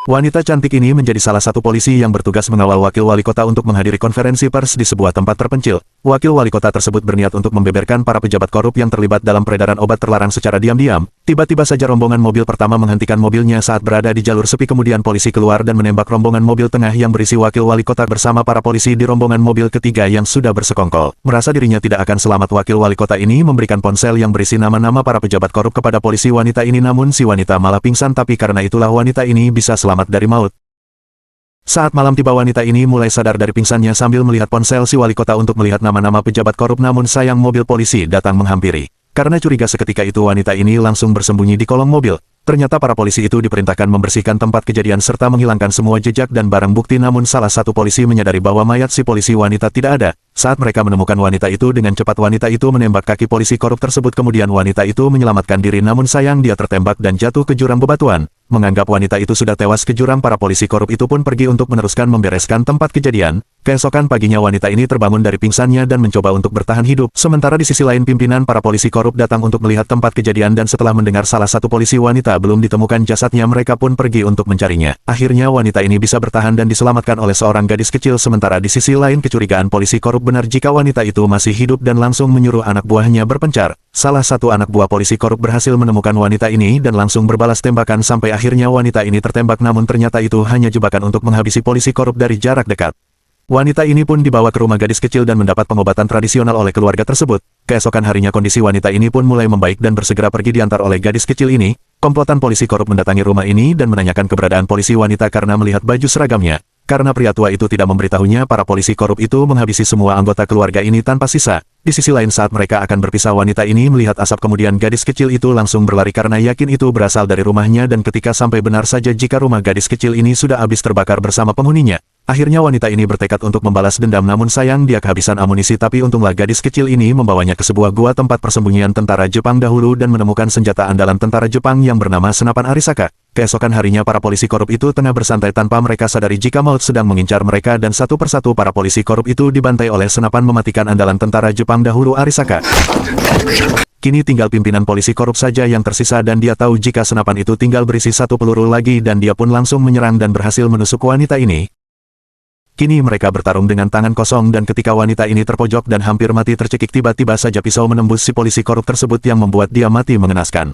Wanita cantik ini menjadi salah satu polisi yang bertugas mengawal wakil wali kota untuk menghadiri konferensi pers di sebuah tempat terpencil. Wakil wali kota tersebut berniat untuk membeberkan para pejabat korup yang terlibat dalam peredaran obat terlarang secara diam-diam. Tiba-tiba saja rombongan mobil pertama menghentikan mobilnya saat berada di jalur sepi, kemudian polisi keluar dan menembak rombongan mobil tengah yang berisi wakil wali kota bersama para polisi di rombongan mobil ketiga yang sudah bersekongkol. Merasa dirinya tidak akan selamat, wakil wali kota ini memberikan ponsel yang berisi nama-nama para pejabat korup kepada polisi wanita ini, namun si wanita malah pingsan, tapi karena itulah wanita ini bisa selamat dari maut. Saat malam tiba, wanita ini mulai sadar dari pingsannya sambil melihat ponsel si wali kota untuk melihat nama-nama pejabat korup, namun sayang mobil polisi datang menghampiri. Karena curiga seketika itu wanita ini langsung bersembunyi di kolong mobil. Ternyata para polisi itu diperintahkan membersihkan tempat kejadian serta menghilangkan semua jejak dan barang bukti, namun salah satu polisi menyadari bahwa mayat si polisi wanita tidak ada. Saat mereka menemukan wanita itu, dengan cepat wanita itu menembak kaki polisi korup tersebut, kemudian wanita itu menyelamatkan diri, namun sayang dia tertembak dan jatuh ke jurang bebatuan. Menganggap wanita itu sudah tewas ke jurang, para polisi korup itu pun pergi untuk meneruskan membereskan tempat kejadian. Keesokan paginya wanita ini terbangun dari pingsannya dan mencoba untuk bertahan hidup. Sementara di sisi lain pimpinan para polisi korup datang untuk melihat tempat kejadian, dan setelah mendengar salah satu polisi wanita belum ditemukan jasadnya, mereka pun pergi untuk mencarinya. Akhirnya wanita ini bisa bertahan dan diselamatkan oleh seorang gadis kecil. Sementara di sisi lain kecurigaan polisi korup benar jika wanita itu masih hidup dan langsung menyuruh anak buahnya berpencar. Salah satu anak buah polisi korup berhasil menemukan wanita ini dan langsung berbalas tembakan sampai akhirnya wanita ini tertembak, namun ternyata itu hanya jebakan untuk menghabisi polisi korup dari jarak dekat. Wanita ini pun dibawa ke rumah gadis kecil dan mendapat pengobatan tradisional oleh keluarga tersebut. Keesokan harinya kondisi wanita ini pun mulai membaik dan bersegera pergi diantar oleh gadis kecil ini. Komplotan polisi korup mendatangi rumah ini dan menanyakan keberadaan polisi wanita karena melihat baju seragamnya. Karena pria tua itu tidak memberitahunya, para polisi korup itu menghabisi semua anggota keluarga ini tanpa sisa. Di sisi lain saat mereka akan berpisah, wanita ini melihat asap, kemudian gadis kecil itu langsung berlari karena yakin itu berasal dari rumahnya, dan ketika sampai benar saja jika rumah gadis kecil ini sudah habis terbakar bersama penghuninya. Akhirnya wanita ini bertekad untuk membalas dendam, namun sayang dia kehabisan amunisi, tapi untunglah gadis kecil ini membawanya ke sebuah gua tempat persembunyian tentara Jepang dahulu dan menemukan senjata andalan tentara Jepang yang bernama senapan Arisaka. Keesokan harinya para polisi korup itu tengah bersantai tanpa mereka sadari jika maut sedang mengincar mereka, dan satu persatu para polisi korup itu dibantai oleh senapan mematikan andalan tentara Jepang dahulu, Arisaka. Kini tinggal pimpinan polisi korup saja yang tersisa, dan dia tahu jika senapan itu tinggal berisi satu peluru lagi, dan dia pun langsung menyerang dan berhasil menusuk wanita ini. Kini mereka bertarung dengan tangan kosong, dan ketika wanita ini terpojok dan hampir mati tercekik, tiba-tiba saja pisau menembus si polisi korup tersebut yang membuat dia mati mengenaskan.